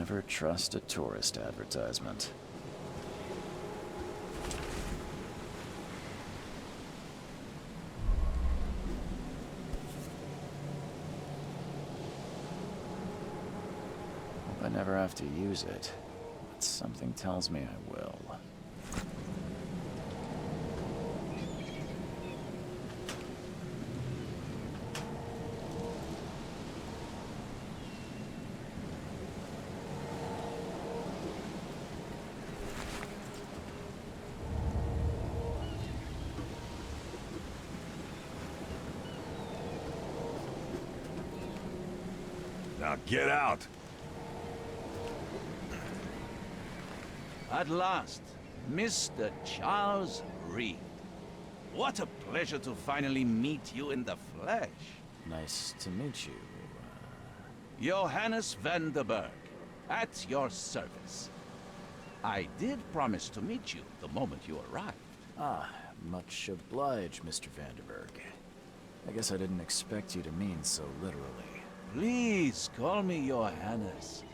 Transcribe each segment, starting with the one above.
Never trust a tourist advertisement. Hope I never have to use it, but something tells me I will. Now get out! At last, Mr. Charles Reed. What a pleasure to finally meet you in the flesh. Nice to meet you. Johannes van der Berg, at your service. I did promise to meet you the moment you arrived. Ah, much obliged, Mr. Vanderberg. I guess I didn't expect you to mean so literally. Please call me Johannes.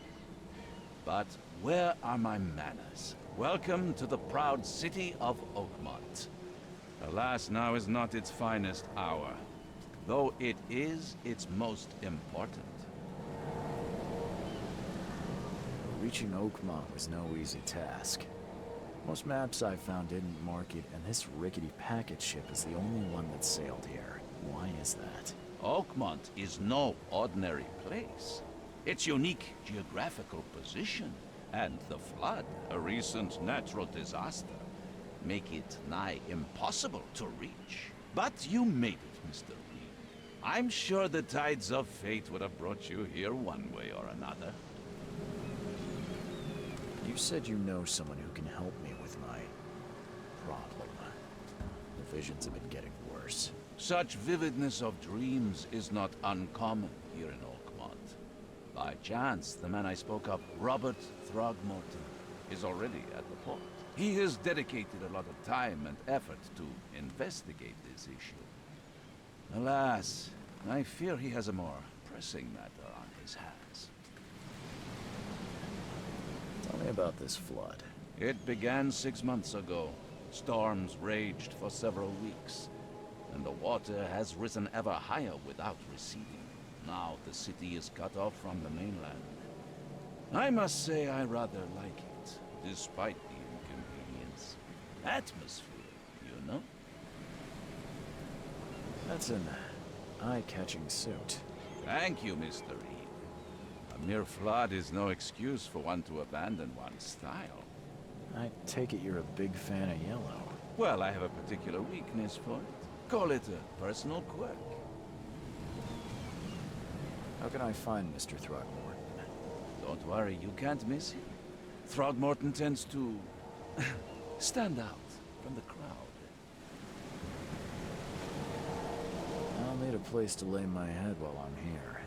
But where are my manners? Welcome to the proud city of Oakmont. Alas, now is not its finest hour, though it is its most important. Reaching Oakmont was no easy task. Most maps I found didn't mark it, and this rickety packet ship is the only one that sailed here. Why is that? Oakmont is no ordinary place. Its unique geographical position and the flood, a recent natural disaster, make it nigh impossible to reach. But you made it, Mr. Reed. I'm sure the tides of fate would have brought you here one way or another. You said you know someone who can help me with my problem. The visions have been getting worse. Such vividness of dreams is not uncommon here in Oakmont. By chance, the man I spoke of, Robert Throgmorton, is already at the port. He has dedicated a lot of time and effort to investigate this issue. Alas, I fear he has a more pressing matter on his hands. Tell me about this flood. It began 6 months ago. Storms raged for several weeks, and the water has risen ever higher without receding. Now the city is cut off from the mainland. I must say I rather like it, despite the inconvenience. Atmosphere, you know? That's an eye-catching suit. Thank you, Mr. Reed. A mere flood is no excuse for one to abandon one's style. I take it you're a big fan of yellow. Well, I have a particular weakness for it. Call it a personal quirk. How can I find Mr. Throgmorton? Don't worry, you can't miss him. Throgmorton tends to stand out from the crowd. I'll need a place to lay my head while I'm here.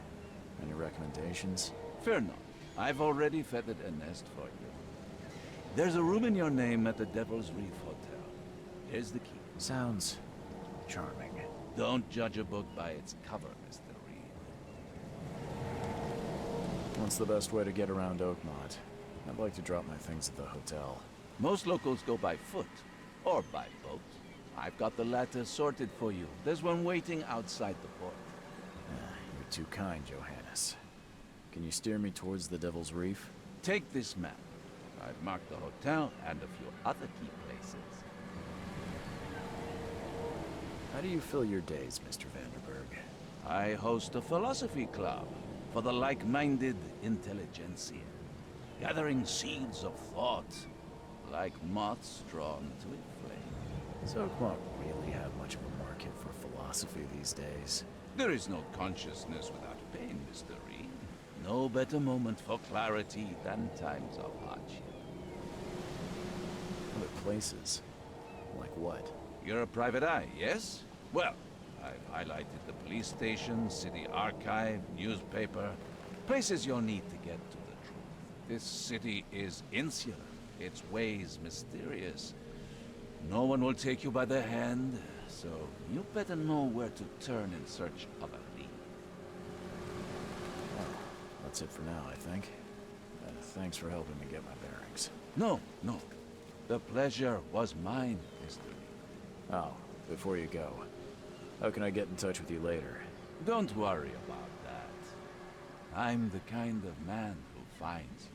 Any recommendations? Fear not. I've already feathered a nest for you. There's a room in your name at the Devil's Reef Hotel. Here's the key. Sounds charming. Don't judge a book by its cover, Mr. Reed. What's the best way to get around Oakmont? I'd like to drop my things at the hotel. Most locals go by foot, or by boat. I've got the latter sorted for you. There's one waiting outside the port. You're too kind, Johannes. Can you steer me towards the Devil's Reef? Take this map. I've marked the hotel and a few other key places. How do you fill your days, Mr. Vanderberg? I host a philosophy club for the like-minded intelligentsia, gathering seeds of thought like moths drawn to a flame. Does Oakmont really have much of a market for philosophy these days? There is no consciousness without pain, Mr. Reed. No better moment for clarity than times of hardship. Other places? Like what? You're a private eye, yes? Well, I've highlighted the police station, city archive, newspaper, places you'll need to get to the truth. This city is insular, its ways mysterious. No one will take you by the hand, so you better know where to turn in search of a lead. Well, that's it for now, I think. Thanks for helping me get my bearings. No, no. The pleasure was mine, Mr. Reed. Oh, before you go, how can I get in touch with you later? Don't worry about that. I'm the kind of man who finds you.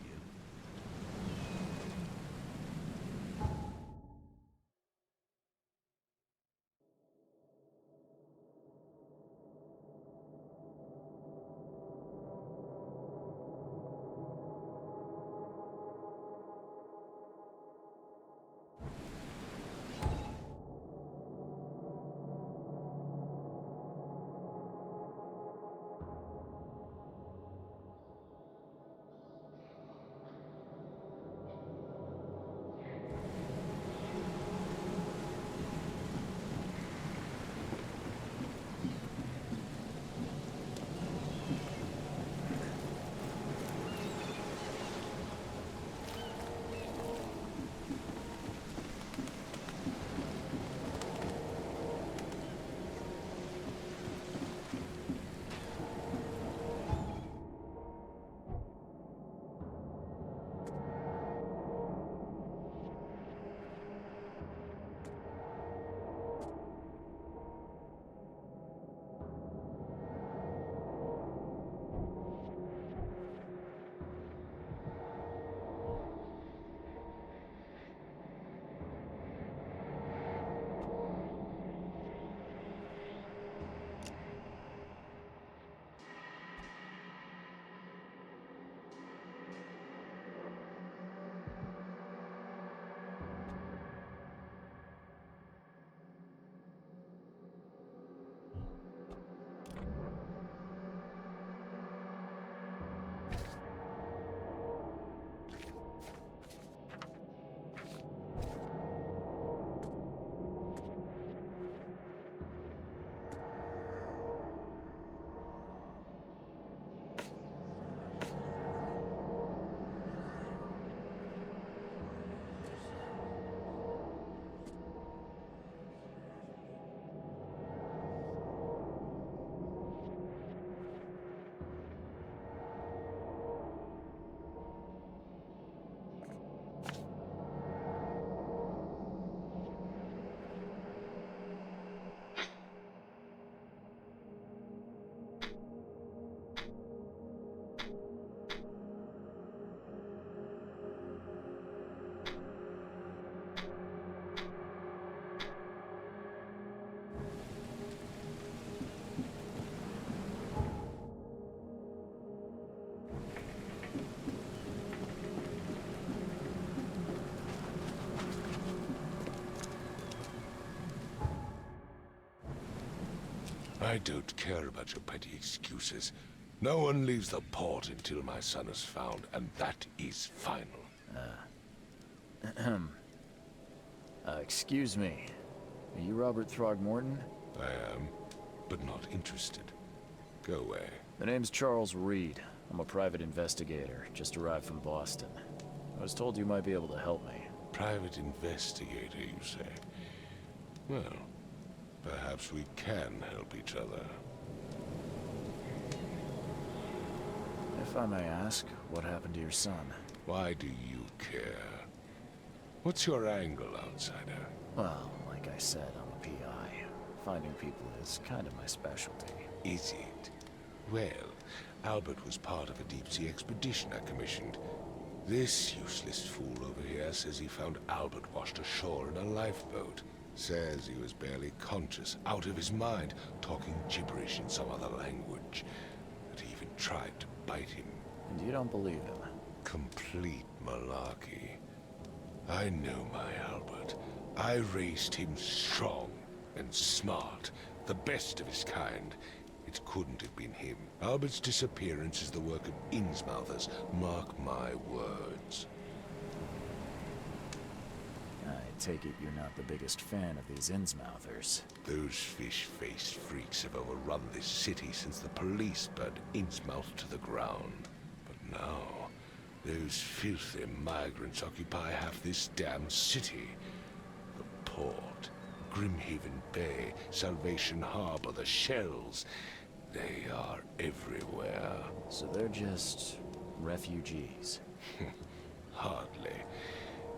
I don't care about your petty excuses. No one leaves the port until my son is found, and that is final. Excuse me. Are you Robert Throgmorton? I am, but not interested. Go away. The name's Charles Reed. I'm a private investigator, just arrived from Boston. I was told you might be able to help me. Private investigator, you say? Well, perhaps we can help each other. If I may ask, what happened to your son? Why do you care? What's your angle, outsider? Well, like I said, I'm a PI. Finding people is kind of my specialty. Is it? Well, Albert was part of a deep-sea expedition I commissioned. This useless fool over here says he found Albert washed ashore in a lifeboat. Says he was barely conscious, out of his mind, talking gibberish in some other language. That he even tried to bite him. And you don't believe him? Complete malarkey. I know my Albert. I raised him strong and smart, the best of his kind. It couldn't have been him. Albert's disappearance is the work of Innsmouthers. Mark my words. I take it you're not the biggest fan of these Innsmouthers. Those fish-faced freaks have overrun this city since the police burned Innsmouth to the ground. But now, those filthy migrants occupy half this damn city. The port, Grimhaven Bay, Salvation Harbor, the shells. They are everywhere. So they're just refugees. Hardly.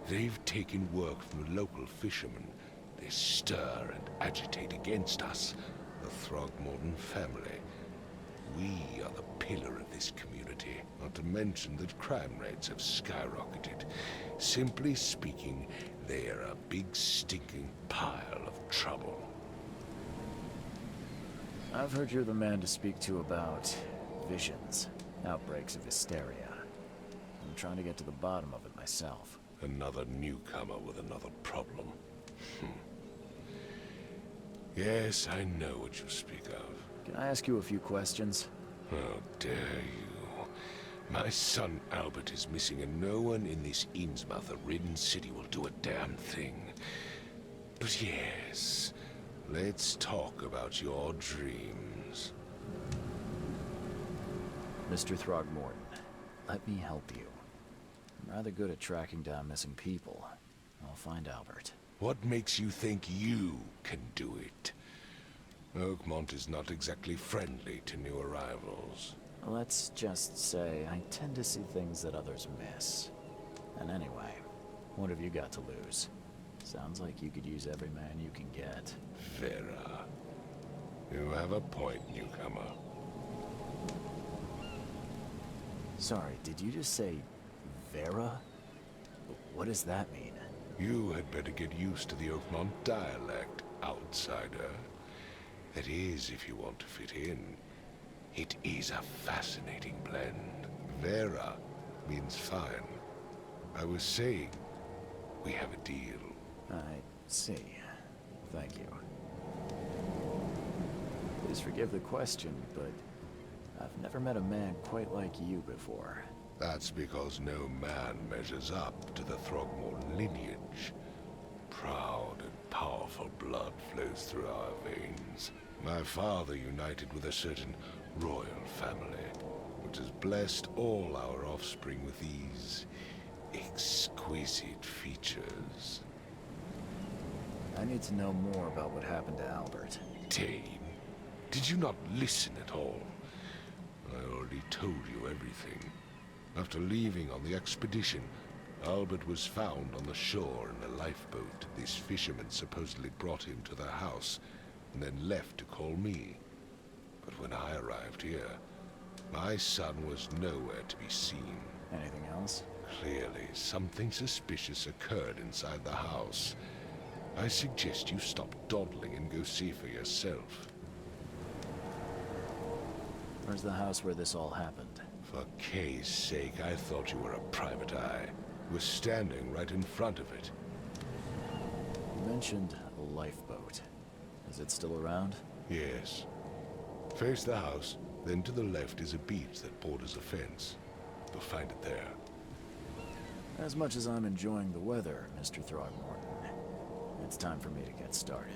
They've taken work from the local fishermen. They stir and agitate against us, the Throgmorton family. We are the pillar of this community, not to mention that crime rates have skyrocketed. Simply speaking, they are a big stinking pile of trouble. I've heard you're the man to speak to about visions, outbreaks of hysteria. I'm trying to get to the bottom of it myself. Another newcomer with another problem. Yes, I know what you speak of. Can I ask you a few questions? How dare you? My son Albert is missing, and no one in this Innsmouth-ridden city will do a damn thing. But yes, let's talk about your dreams. Mr. Throgmorton, let me help you. I'm rather good at tracking down missing people. I'll find Albert. What makes you think you can do it? Oakmont is not exactly friendly to new arrivals. Let's just say I tend to see things that others miss. And anyway, what have you got to lose? Sounds like you could use every man you can get. Vera. You have a point, newcomer. Sorry, did you just say Vera? What does that mean? You had better get used to the Oakmont dialect, outsider. That is, if you want to fit in. It is a fascinating blend. Vera means fine. I was saying, we have a deal. I see. Thank you. Please forgive the question, but I've never met a man quite like you before. That's because no man measures up to the Throgmorton lineage. Proud and powerful blood flows through our veins. My father united with a certain royal family, which has blessed all our offspring with these exquisite features. I need to know more about what happened to Albert. Tane, did you not listen at all? I already told you everything. After leaving on the expedition, Albert was found on the shore in a lifeboat. This fisherman supposedly brought him to their house, and then left to call me. But when I arrived here, my son was nowhere to be seen. Anything else? Clearly, something suspicious occurred inside the house. I suggest you stop dawdling and go see for yourself. Where's the house where this all happened? For Kay's sake, I thought you were a private eye. We're standing right in front of it. You mentioned a lifeboat. Is it still around? Yes. Face the house, then to the left is a beach that borders a fence. You'll find it there. As much as I'm enjoying the weather, Mr. Throgmorton, it's time for me to get started.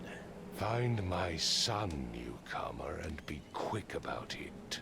Find my son, newcomer, and be quick about it.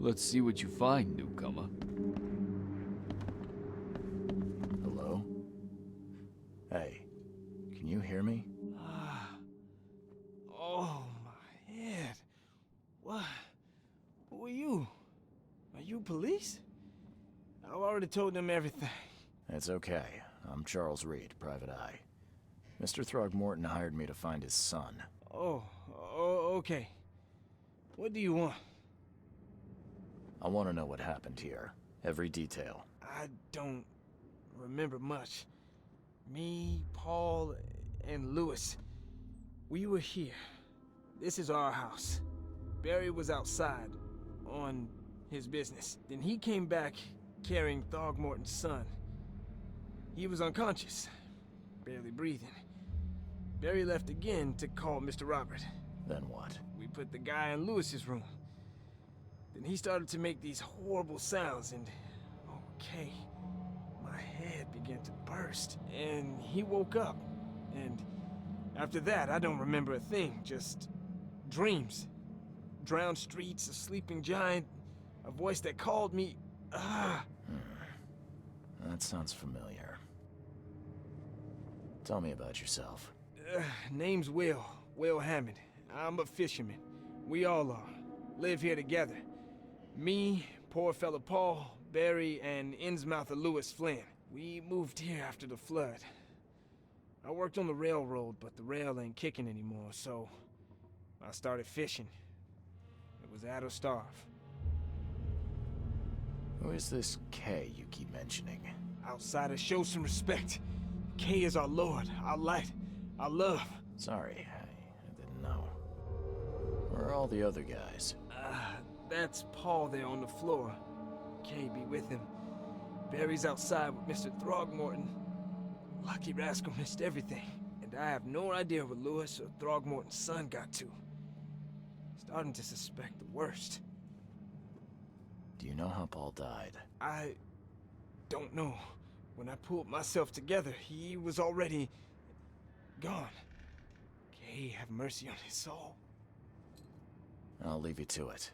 Let's see what you find, newcomer. Hello? Hey, can you hear me? Oh, my head. What? Who are you? Are you police? I've already told them everything. It's okay. I'm Charles Reed, Private Eye. Mr. Throgmorton hired me to find his son. Oh, okay. What do you want? I want to know what happened here. Every detail. I don't remember much. Me, Paul, and Lewis, we were here. This is our house. Barry was outside, on his business. Then he came back carrying Throgmorton's son. He was unconscious, barely breathing. Barry left again to call Mr. Robert. Then what? We put the guy in Lewis's room. Then he started to make these horrible sounds and... okay, my head began to burst. And he woke up. And after that, I don't remember a thing, just dreams. Drowned streets, a sleeping giant, a voice that called me... That sounds familiar. Tell me about yourself. Name's Will Hammond. I'm a fisherman. We all are. Live here together. Me, poor fella Paul, Barry, and Innsmouther Lewis Flynn. We moved here after the flood. I worked on the railroad, but the rail ain't kicking anymore, so I started fishing. It was at or starve. Who is this K you keep mentioning? Outsiders, show some respect. K is our lord, our light, our love. Sorry, I didn't know. Where are all the other guys? That's Paul there on the floor. K be with him. Barry's outside with Mr. Throgmorton. Lucky rascal missed everything. And I have no idea where Lewis or Throgmorton's son got to. Starting to suspect the worst. Do you know how Paul died? I don't know. When I pulled myself together, he was already gone. K have mercy on his soul. I'll leave you to it.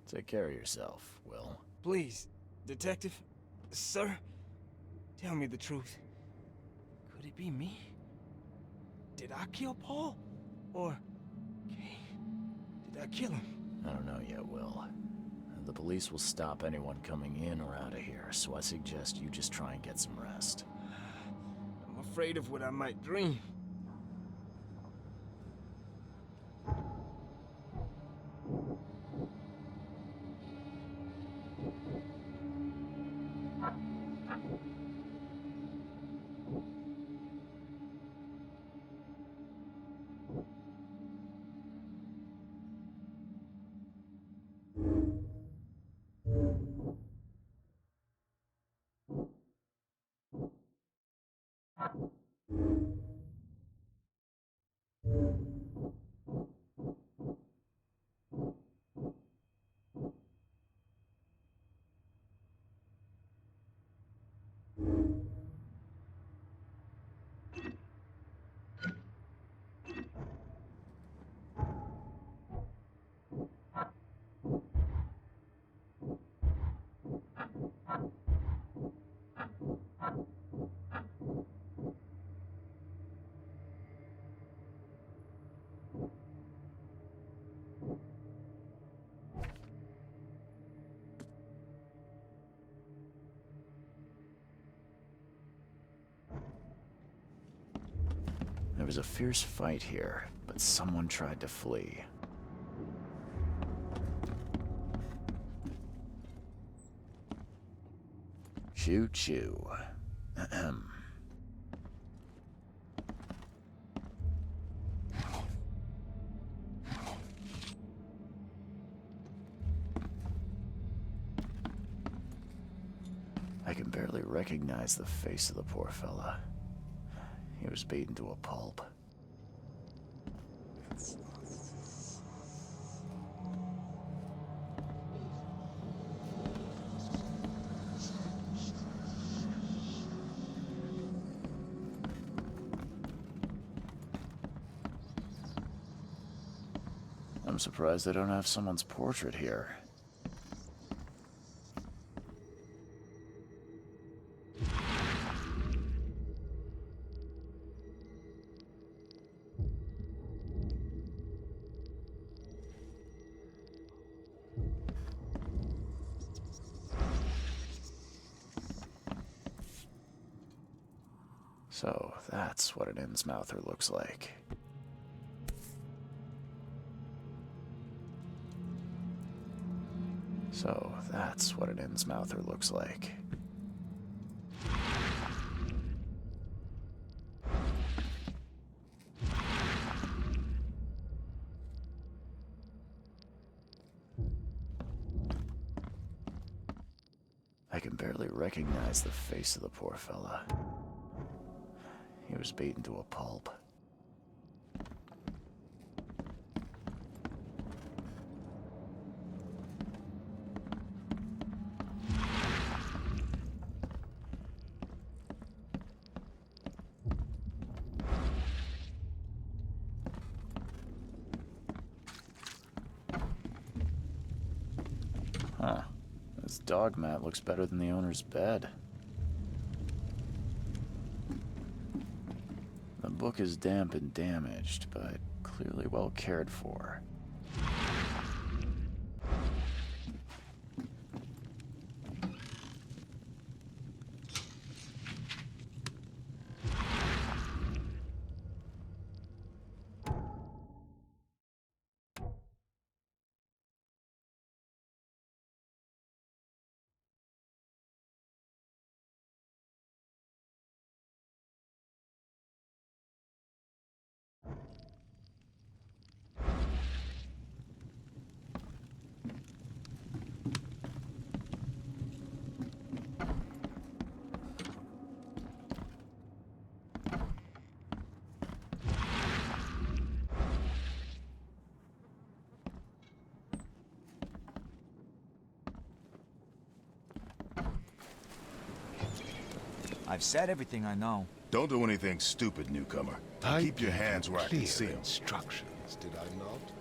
Take care of yourself, Will. Please, detective, sir, tell me the truth. Could it be me? Did I kill Paul? Or K? Did I kill him? I don't know yet, Will. The police will stop anyone coming in or out of here, so I suggest you just try and get some rest. I'm afraid of what I might dream. There was a fierce fight here, but someone tried to flee. Choo-choo. Ahem. I can barely recognize the face of the poor fella. He was beaten to a pulp. I'm surprised they don't have someone's portrait here. So that's what an Innsmouther looks like. So that's what an Innsmouther looks like. I can barely recognize the face of the poor fella. He was beaten to a pulp. Huh. This dog mat looks better than the owner's bed. The book is damp and damaged, but clearly well cared for. I've said everything I know. Don't do anything stupid, newcomer. I Keep your gave hands you where I can clear see them. instructions, did I not?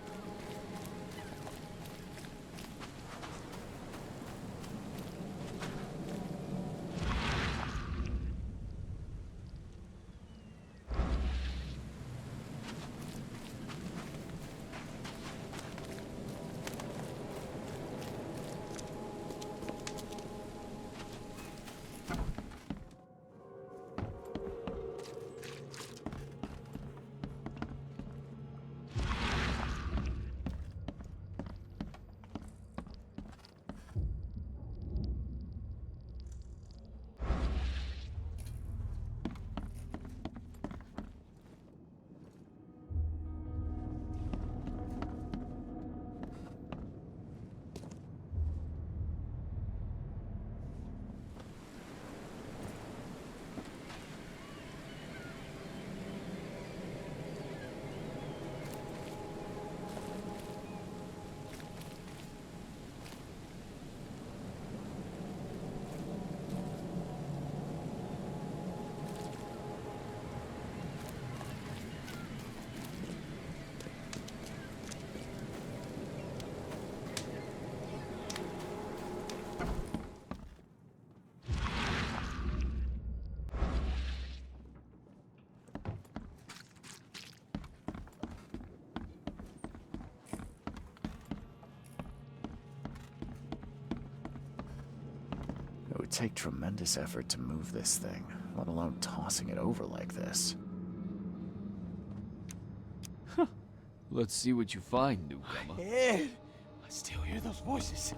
It would take tremendous effort to move this thing, let alone tossing it over like this. Let's see what you find, newcomer. Ed! I still hear those voices.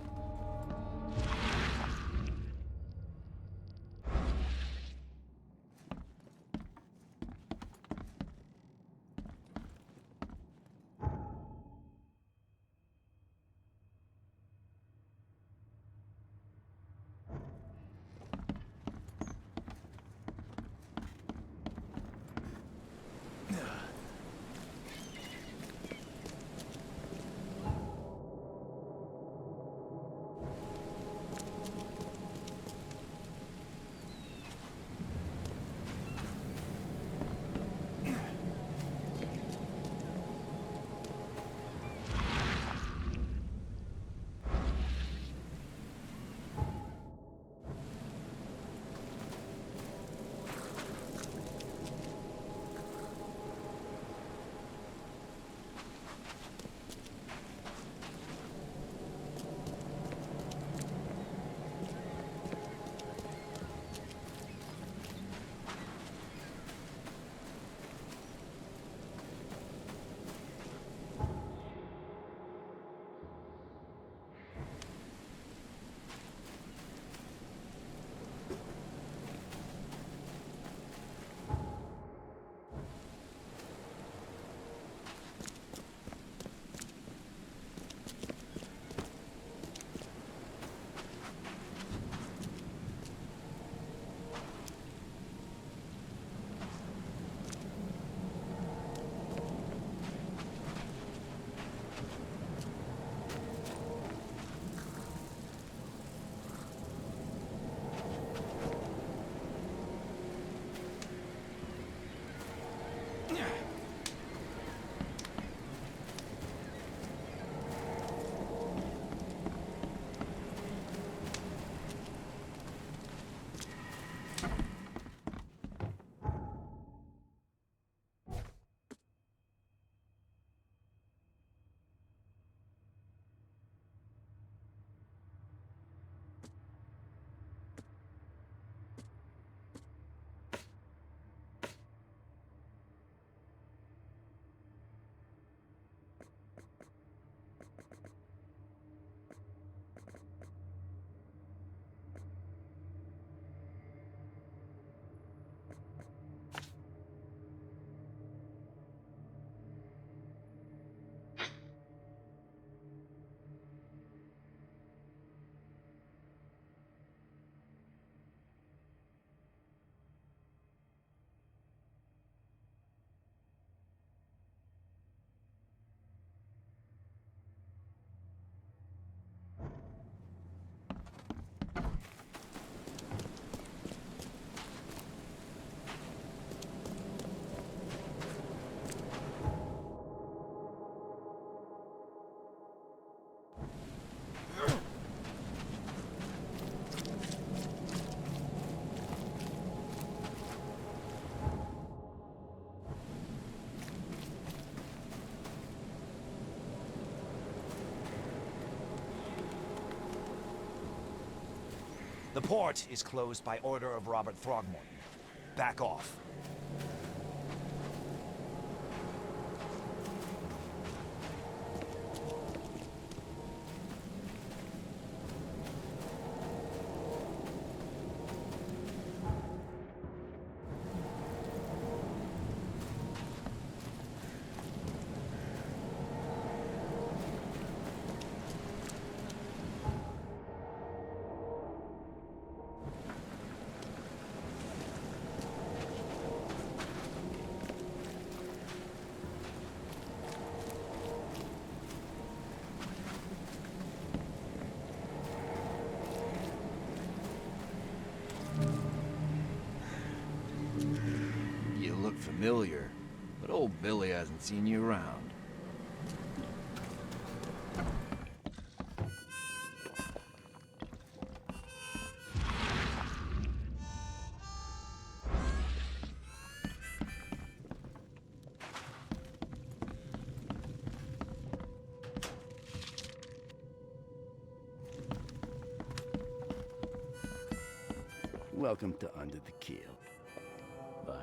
The port is closed by order of Robert Throgmorton. Back off. You look familiar, but old Billy hasn't seen you around. Welcome to Under the Keel. Bye.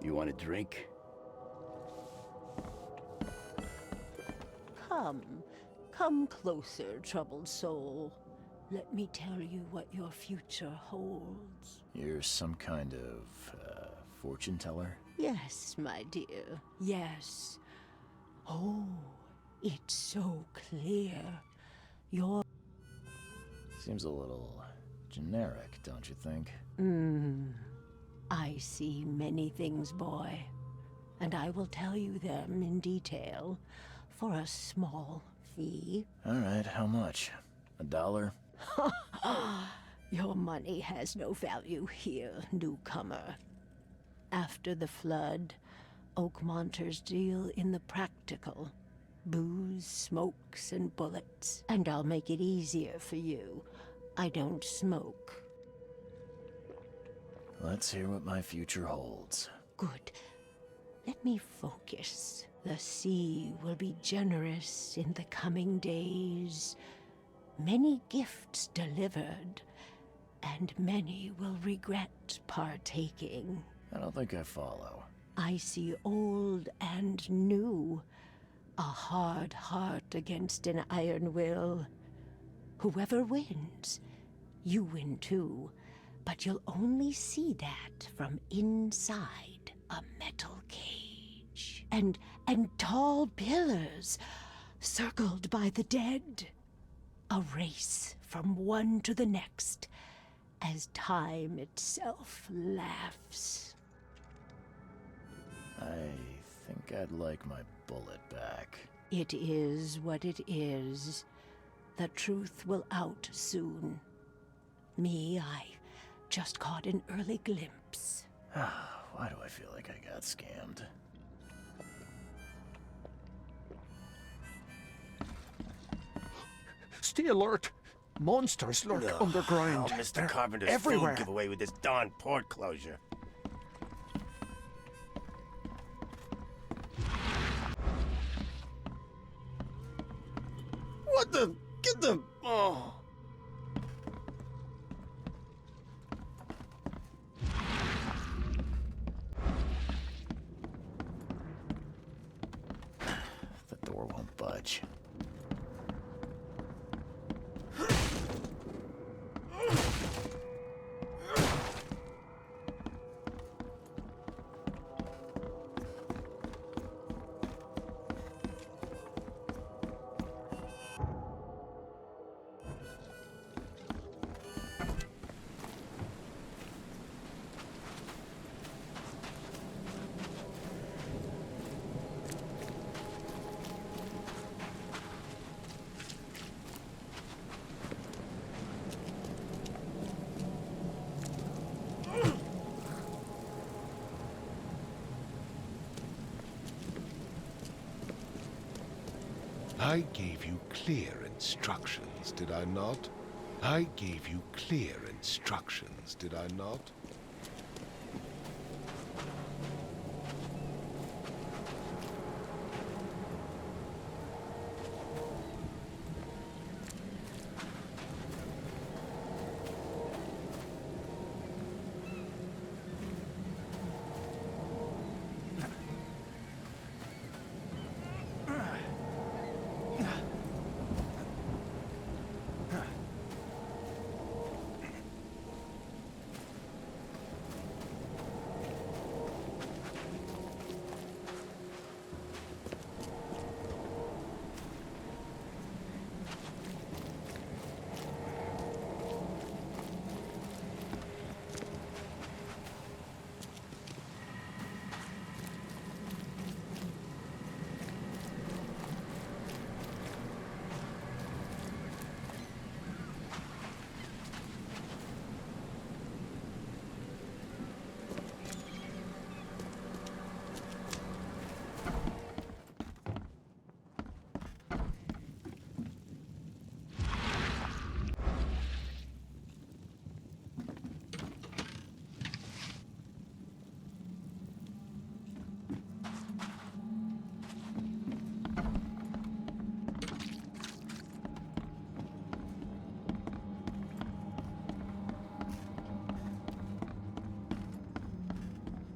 You want a drink? Come closer, troubled soul. Let me tell you what your future holds. You're some kind of, fortune teller? Yes, my dear, yes. Oh, it's so clear. Your... Seems a little generic, don't you think? I see many things, boy, and I will tell you them in detail for a small fee. All right, how much? $1? Your money has no value here, newcomer. After the flood, Oakmonters deal in the practical. Booze, smokes, and bullets. And I'll make it easier for you. I don't smoke. Let's hear what my future holds. Good. Let me focus. The sea will be generous in the coming days. Many gifts delivered, and many will regret partaking. I don't think I follow. I see old and new. A hard heart against an iron will. Whoever wins, you win too. But you'll only see that from inside a metal cage. And tall pillars, circled by the dead. A race from one to the next, as time itself laughs. I think I'd like my bullet back. It is what it is. The truth will out soon. Me, I just caught an early glimpse. Why do I feel like I got scammed? Stay alert! Monsters lurk underground. Oh, Mr. They're Carpenter's everywhere. food giveaway with this darn port closure. What the? Get the... Oh... The door won't budge. I gave you clear instructions, did I not? I gave you clear instructions, did I not?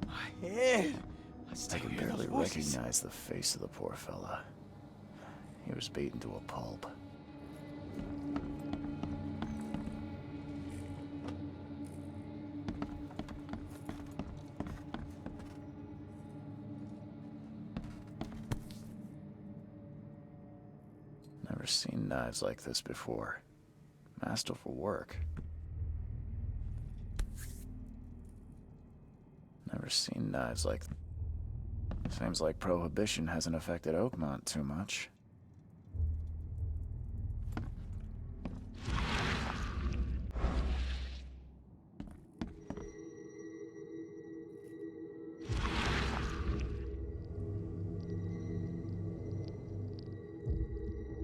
My head. I I still could hear those barely voices. recognize the face of the poor fella. He was beaten to a pulp. Never seen knives like this before. Masterful work. Never seen knives like... Seems like Prohibition hasn't affected Oakmont too much.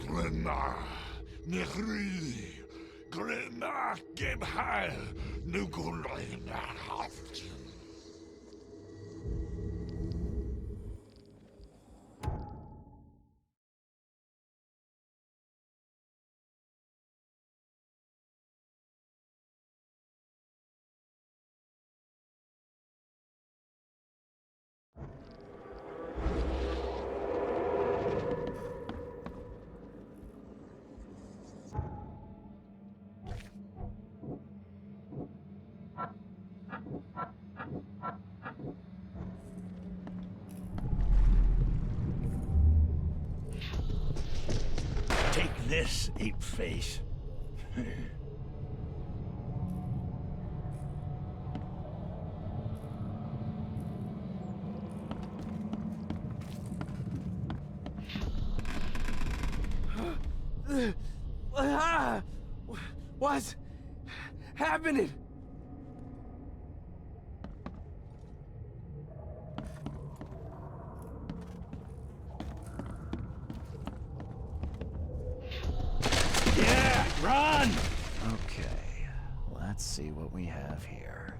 Glenna, Nehri, Glenna, Gebhal, Nukulina, Haft. Take this, ape face. What's happening? Yeah, run! Okay, let's see what we have here.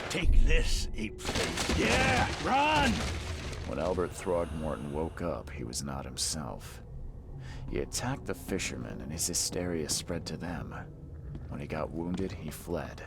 Take this, ape face. Yeah, run! When Albert Throgmorton woke up, he was not himself. He attacked the fishermen, and his hysteria spread to them. When he got wounded, he fled.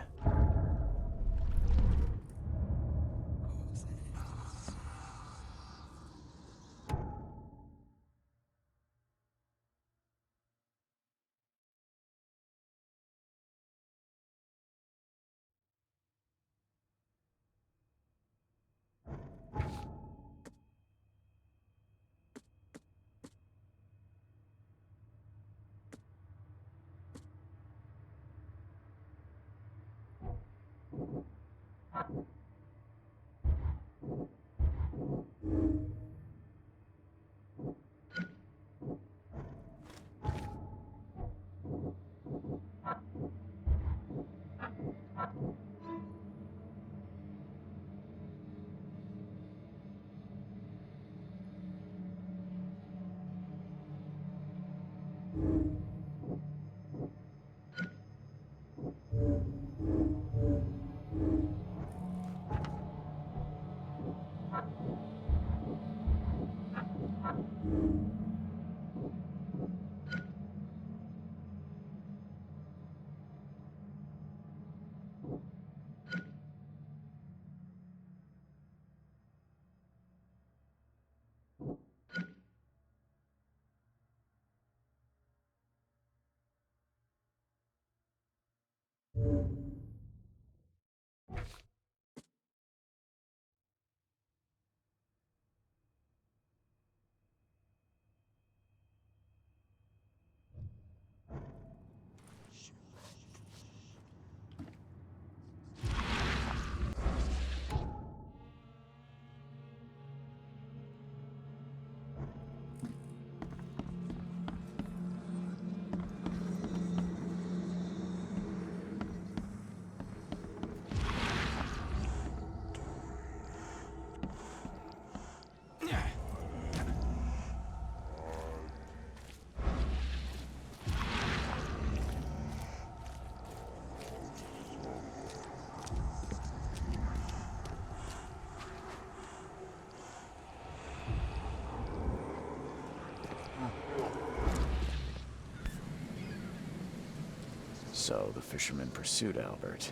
So the fisherman pursued Albert,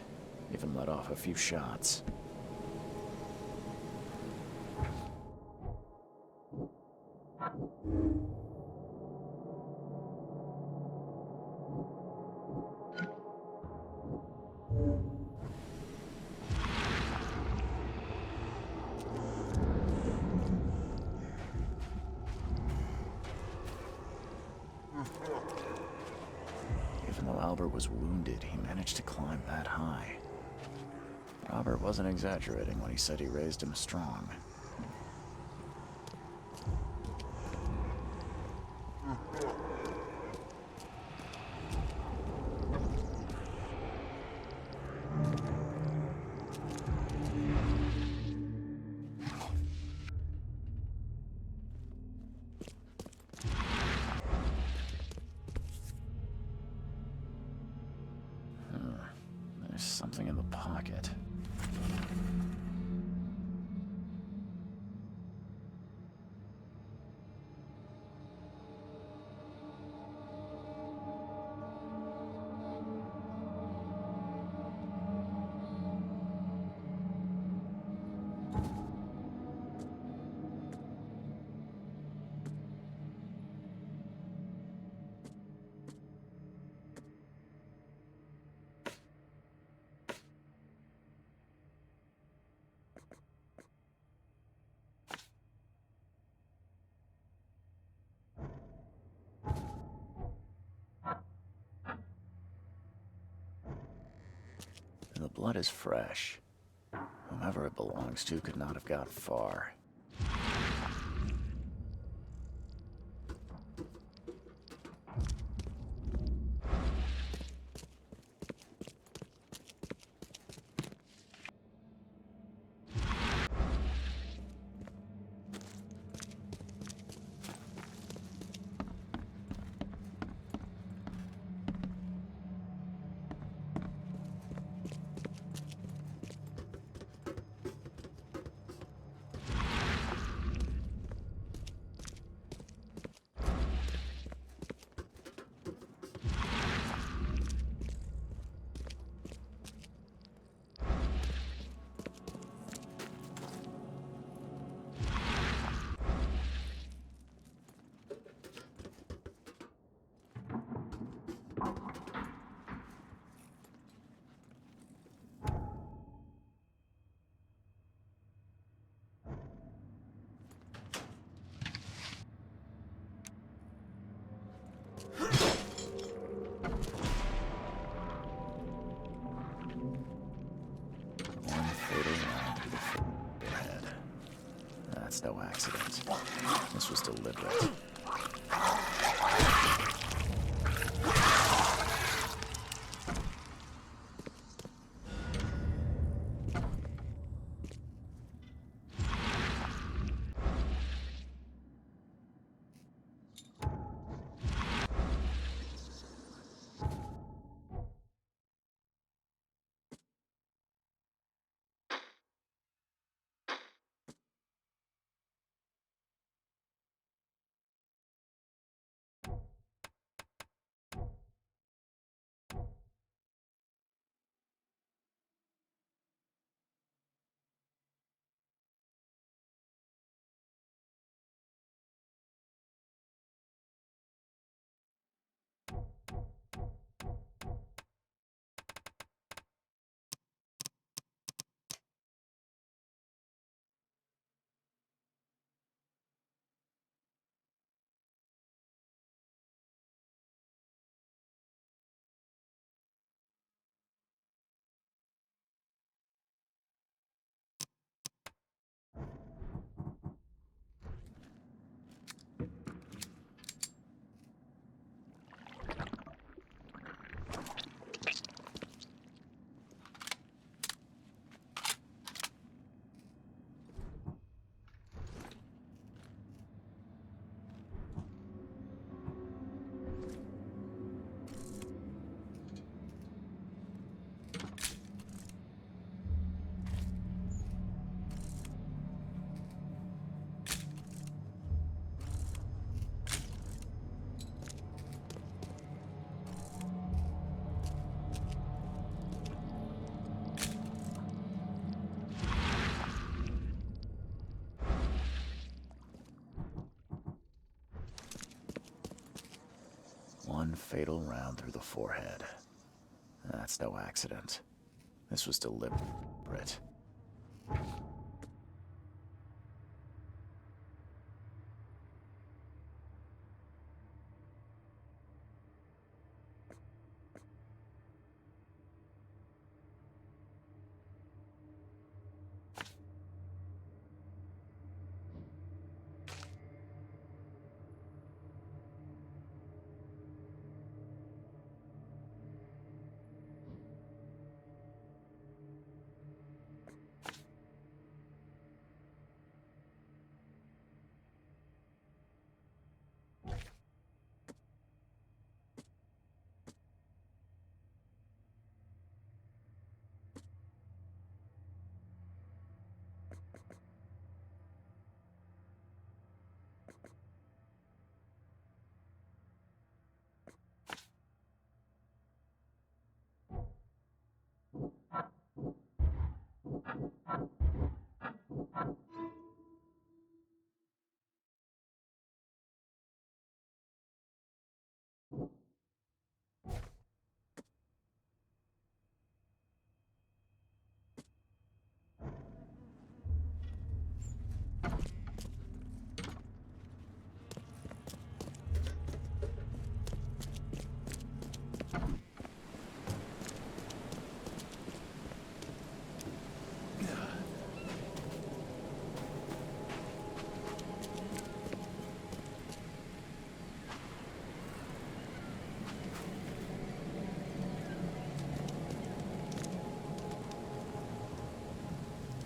even let off a few shots. Even though Albert was wounded, he managed to climb that high. Robert wasn't exaggerating when he said he raised him strong. There's something in the pocket. And the blood is fresh. Whomever it belongs to could not have got far. One fatal round to the forehead. That's no accident. This was deliberate. fatal round through the forehead. That's no accident. This was deliberate.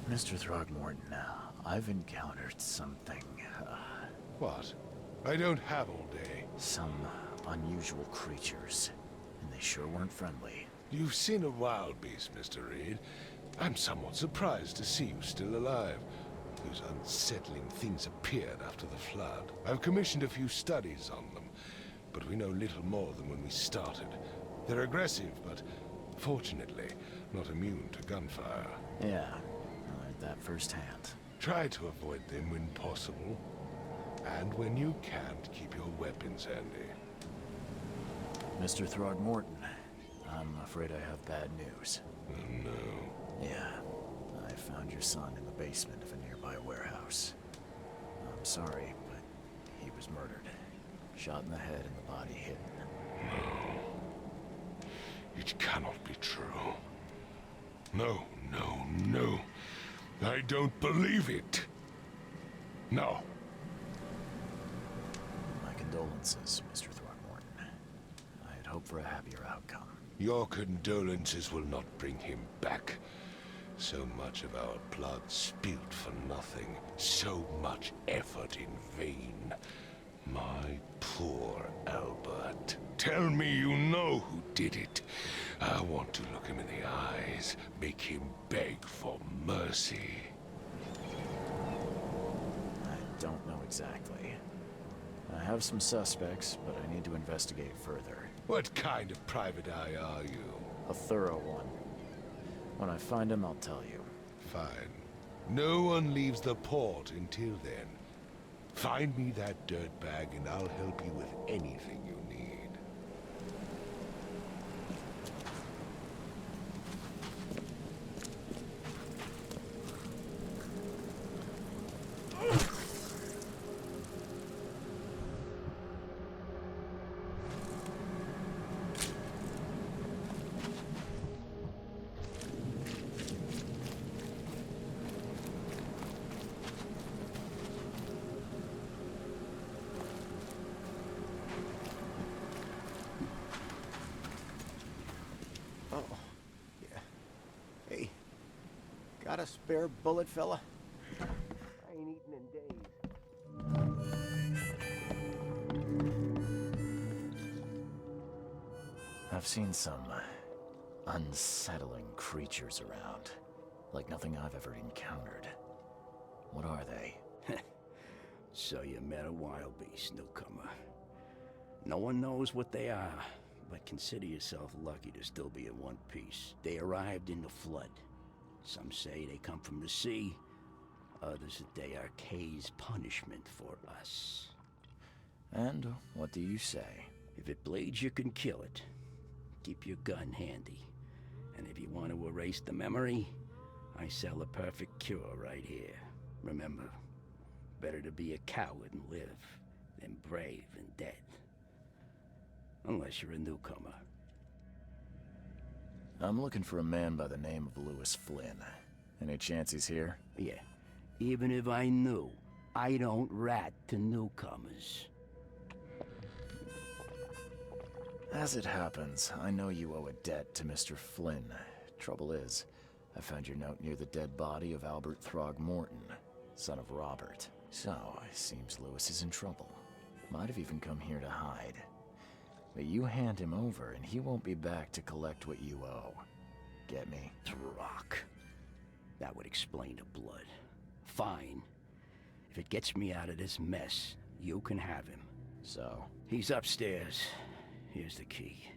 Mr. Throgmorton, I've encountered something, What? I don't have all day. some unusual creatures, and they sure weren't friendly. You've seen a wild beast, Mr. Reed. I'm somewhat surprised to see you still alive. Those unsettling things appeared after the flood. I've commissioned a few studies on them, but we know little more than when we started. They're aggressive, but fortunately, not immune to gunfire. Yeah, I learned that firsthand. Try to avoid them when possible. And when you can't, keep your weapons handy. Mr. Throgmorton, I'm afraid I have bad news. Oh, no. Yeah, I found your son in the basement of a nearby warehouse. I'm sorry, but he was murdered. Shot in the head and the body hidden. No. It cannot be true. No, no, no. I don't believe it. No. My condolences, Mr. Throgmorton. I had hoped for a happier outcome. Your condolences will not bring him back. So much of our blood spilt for nothing. So much effort in vain. My poor Albert. Tell me you know who did it. I want to look him in the eyes, make him beg for mercy. I don't know exactly. I have some suspects, but I need to investigate further. What kind of private eye are you? A thorough one. When I find him, I'll tell you. Fine. No one leaves the port until then. Find me that dirtbag and I'll help you with anything you need. Got a spare bullet, fella? I ain't eaten in days. I've seen some unsettling creatures around. Like nothing I've ever encountered. What are they? So you met a wild beast, newcomer. No one knows what they are, but consider yourself lucky to still be in one piece. They arrived in the flood. Some say they come from the sea. Others that they are Kay's punishment for us. And what do you say? If it bleeds, you can kill it. Keep your gun handy. And if you want to erase the memory, I sell a perfect cure right here. Remember, better to be a coward and live than brave and dead. Unless you're a newcomer. I'm looking for a man by the name of Lewis Flynn. Any chance he's here? Yeah, even if I knew, I don't rat to newcomers. As it happens, I know you owe a debt to Mr. Flynn. Trouble is, I found your note near the dead body of Albert Throgmorton, son of Robert. So, it seems Lewis is in trouble. Might have even come here to hide. But you hand him over, and he won't be back to collect what you owe. Get me? Throck. That would explain the blood. Fine. If it gets me out of this mess, you can have him. So? He's upstairs. Here's the key.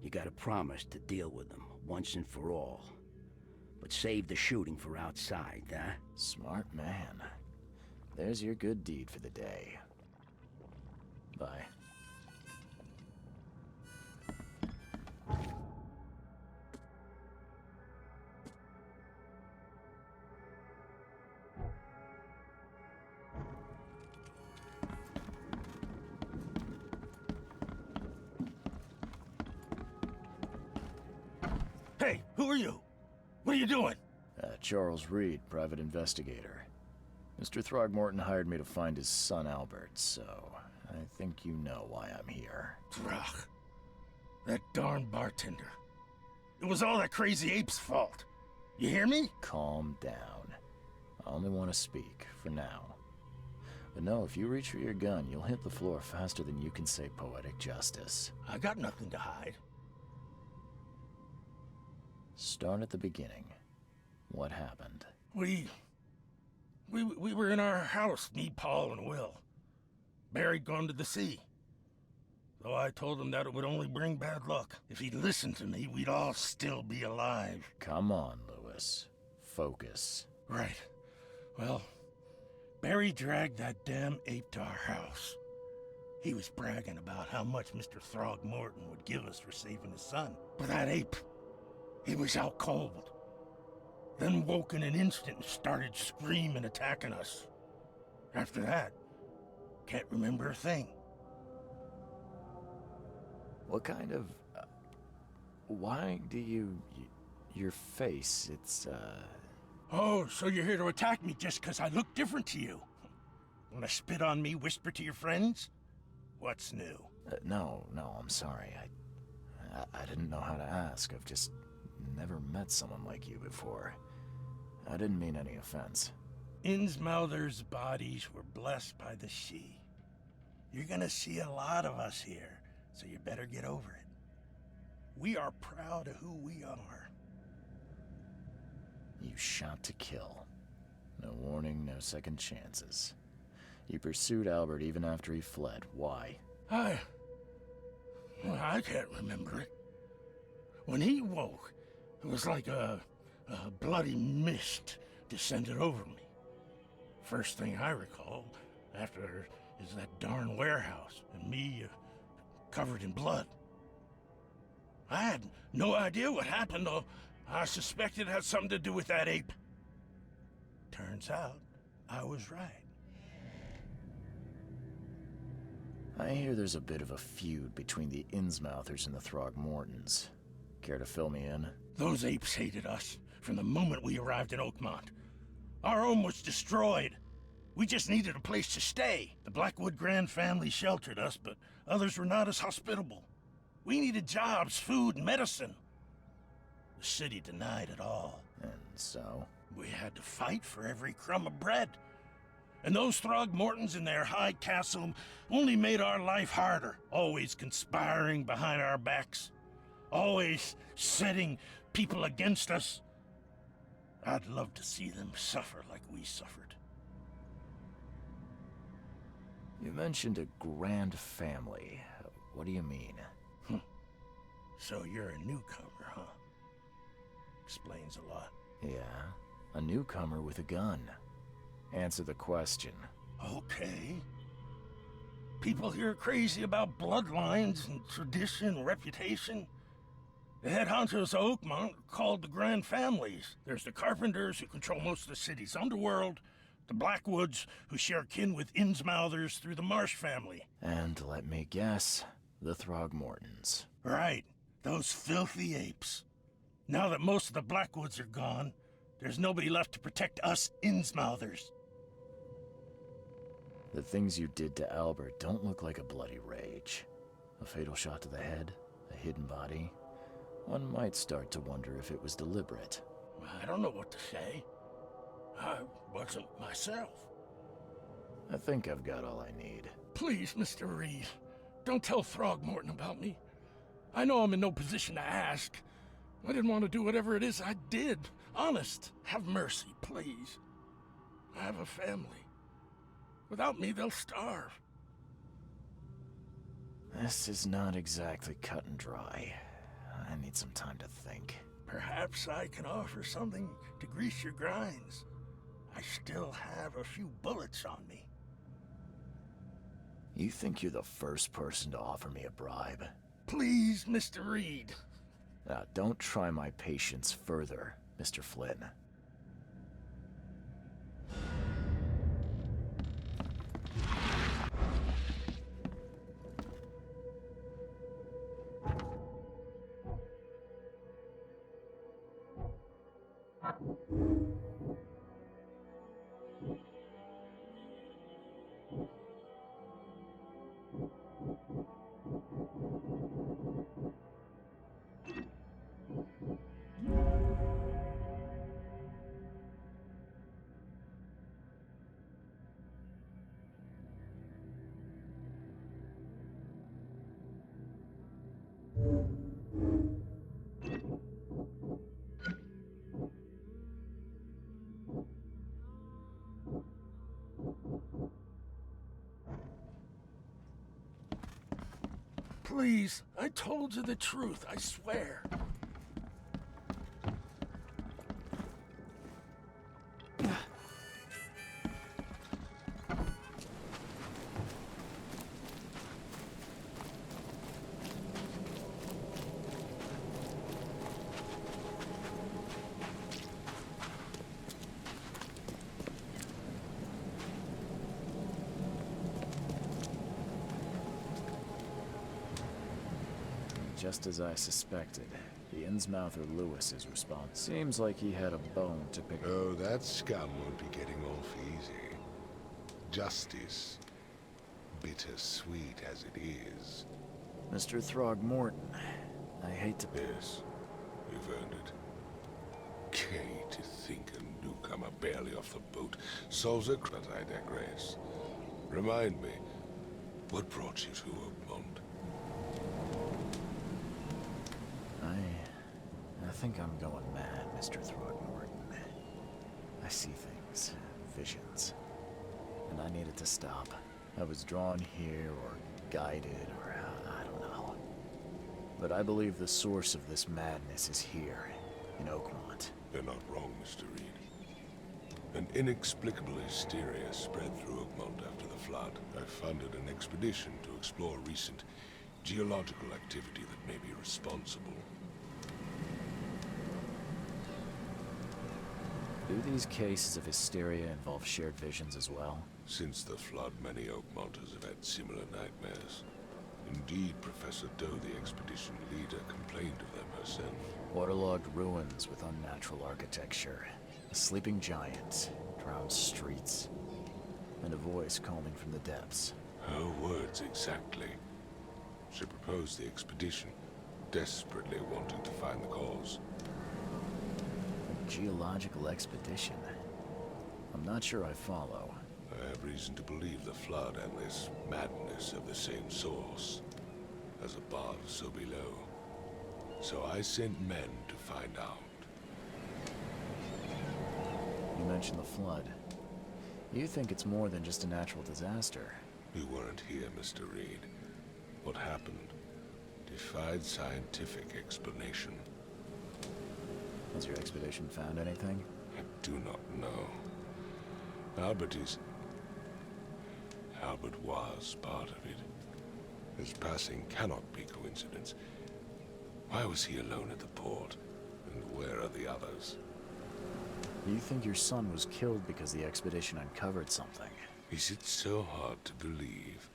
You gotta promise to deal with him, once and for all. But save the shooting for outside, huh? Smart man. There's your good deed for the day. Bye. Hey, who are you? What are you doing? Charles Reed, private investigator. Mr. Throgmorton hired me to find his son Albert, so I think you know why I'm here. Throg. That darn bartender. It was all that crazy ape's fault. You hear me? Calm down. I only want to speak, for now. But no, if you reach for your gun, you'll hit the floor faster than you can say poetic justice. I got nothing to hide. Start at the beginning. What happened? We were in our house, me, Paul, and Will. Barry'd gone to the sea. Though I told him that it would only bring bad luck. If he'd listened to me, we'd all still be alive. Come on, Lewis. Focus. Right. Well, Barry dragged that damn ape to our house. He was bragging about how much Mr. Throgmorton would give us for saving his son. But that ape, he was out cold. Then woke in an instant and started screaming, attacking us. After that, can't remember a thing. What kind of... why do you... your face, it's, Oh, so you're here to attack me just because I look different to you? Wanna spit on me, whisper to your friends? What's new? No, I'm sorry. I didn't know how to ask. I've just never met someone like you before. I didn't mean any offense. Innsmouther's bodies were blessed by the sea. You're gonna see a lot of us here, so you better get over it. We are proud of who we are. You shot to kill. No warning, no second chances. You pursued Albert even after he fled. Why? I can't remember it. When he woke, it was like a bloody mist descended over me. First thing I recall after is that darn warehouse and me covered in blood. I had no idea what happened, though. I suspected it had something to do with that ape. Turns out, I was right. I hear there's a bit of a feud between the Innsmouthers and the Throgmortons. Care to fill me in? Those apes hated us from the moment we arrived in Oakmont. Our home was destroyed. We just needed a place to stay. The Blackwood Grand family sheltered us, but others were not as hospitable. We needed jobs, food, and medicine. The city denied it all. And so? We had to fight for every crumb of bread. And those Throgmortons in their high castle only made our life harder, always conspiring behind our backs, always setting people against us. I'd love to see them suffer like we suffered. You mentioned a grand family. What do you mean? So you're a newcomer, huh? Explains a lot. Yeah, a newcomer with a gun. Answer the question. Okay. People here are crazy about bloodlines and tradition and reputation. The head honchos of Oakmont are called the Grand Families. There's the Carpenters, who control most of the city's underworld, the Blackwoods, who share kin with Innsmouthers through the Marsh family. And let me guess, the Throgmortons. Right, those filthy apes. Now that most of the Blackwoods are gone, there's nobody left to protect us Innsmouthers. The things you did to Albert don't look like a bloody rage. A fatal shot to the head, a hidden body. One might start to wonder if it was deliberate. I don't know what to say. I wasn't myself. I think I've got all I need. Please, Mr. Reed, don't tell Throgmorton about me. I know I'm in no position to ask. I didn't want to do whatever it is I did. Honest, have mercy, please. I have a family. Without me, they'll starve. This is not exactly cut and dry. I need some time to think. Perhaps I can offer something to grease your grinds. I still have a few bullets on me. You think you're the first person to offer me a bribe? Please, Mr. Reed. Now, don't try my patience further, Mr. Flynn. Please, I told you the truth, I swear. Just as I suspected, the Innsmouther Lewis is responsible. Seems like he had a bone to pick. Oh, that scum won't be getting off easy. Justice, bittersweet as it is. Mr. Throgmorton, I hate to... Yes, you've earned it. Gay to think a newcomer barely off the boat solves a crime. I digress. Remind me, what brought you to Oakmont? I think I'm going mad, Mr. Throgmorton. I see things, visions, and I needed to stop. I was drawn here, or guided, or I don't know. But I believe the source of this madness is here, in Oakmont. You're not wrong, Mr. Reed. An inexplicable hysteria spread through Oakmont after the flood. I funded an expedition to explore recent geological activity that may be responsible. Do these cases of hysteria involve shared visions as well? Since the flood, many Oakmonters have had similar nightmares. Indeed, Professor Doe, the expedition leader, complained of them herself. Waterlogged ruins with unnatural architecture, a sleeping giant, drowned streets, and a voice calling from the depths. Her words exactly. She proposed the expedition, desperately wanting to find the cause. Geological expedition? I'm not sure I follow. I have reason to believe the flood and this madness have the same source. As above, so below. So I sent men to find out. You mentioned the flood. You think it's more than just a natural disaster? You weren't here, Mr. Reed. What happened defied scientific explanation. Has your expedition found anything? I do not know. Albert was part of it. His passing cannot be coincidence. Why was he alone at the port? And where are the others? You think your son was killed because the expedition uncovered something? Is it so hard to believe?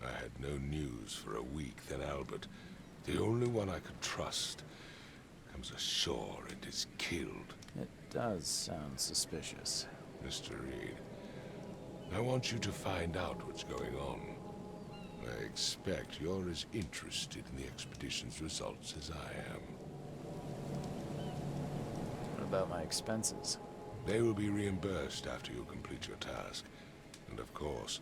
I had no news for a week, then Albert, the only one I could trust, comes ashore and is killed. It does sound suspicious. Mr. Reed, I want you to find out what's going on. I expect you're as interested in the expedition's results as I am. What about my expenses? They will be reimbursed after you complete your task. And of course,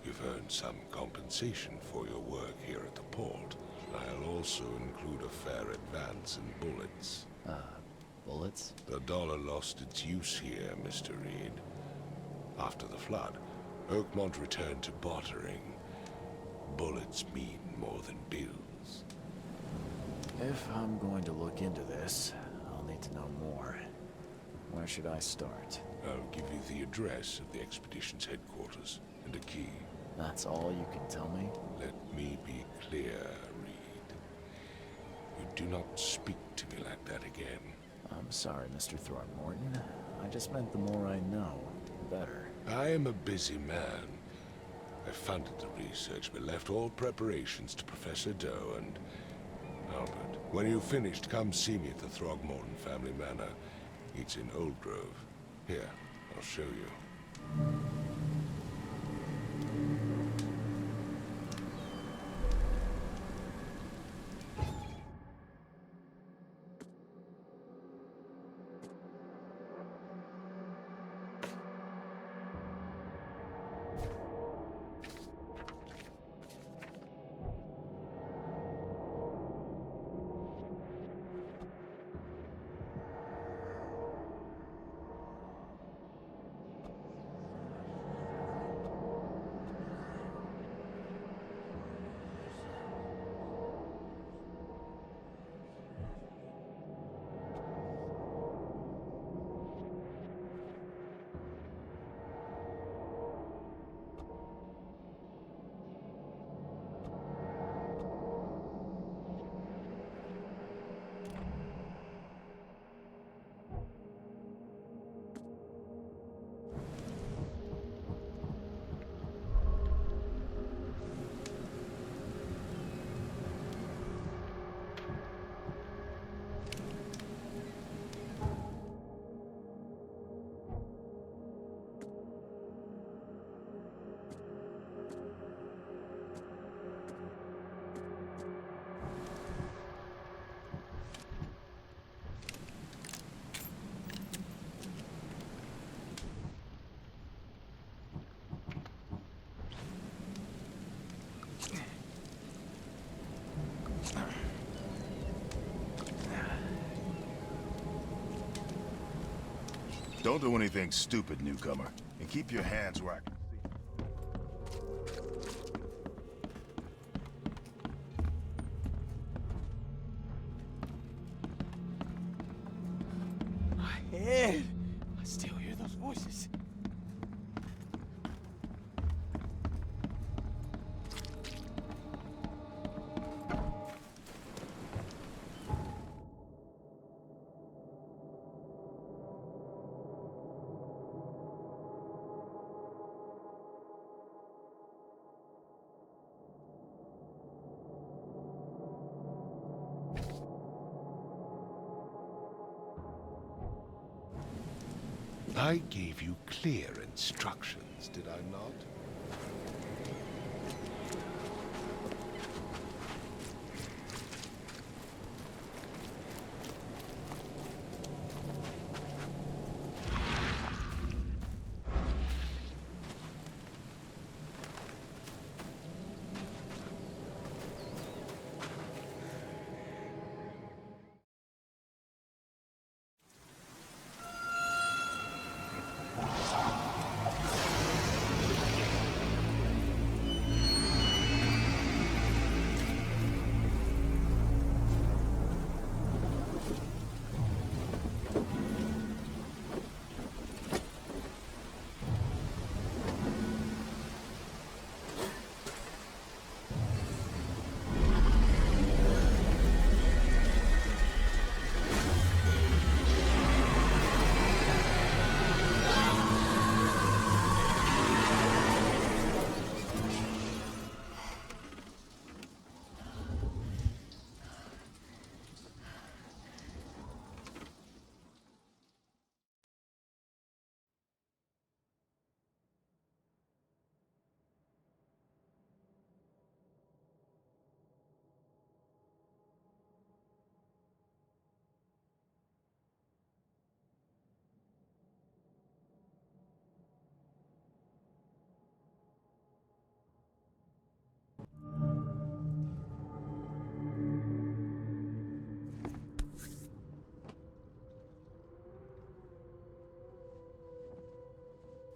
you've earned some compensation for your work here at the port. I'll also include a fair advance in bullets. Bullets? The dollar lost its use here, Mr. Reed. After the flood, Oakmont returned to bartering. Bullets mean more than bills. If I'm going to look into this, I'll need to know more. Where should I start? I'll give you the address of the expedition's headquarters and a key. That's all you can tell me? Let me be clear, Reed. You do not speak to me like that again. I'm sorry, Mr. Throckmorton. I just meant the more I know, the better. I am a busy man. I funded the research, but left all preparations to Professor Doe and Albert. When you've finished, come see me at the Throgmorton family manor. It's in Old Grove. Here, I'll show you. Don't do anything stupid, newcomer. And keep your hands where I can see. My head! I still hear those voices. I gave you clear instructions, did I not?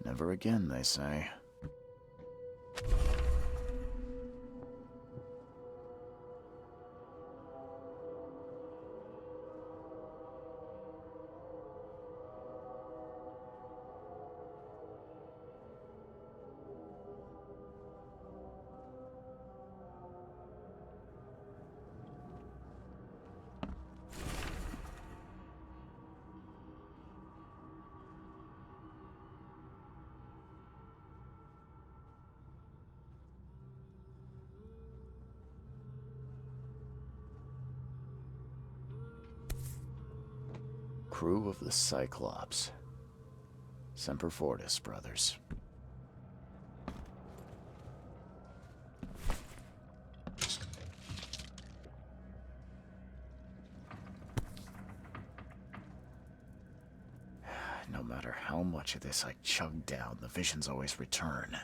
Never again, they say. Crew of the Cyclops. Semper Fortis, brothers. No matter how much of this I chug down, the visions always return.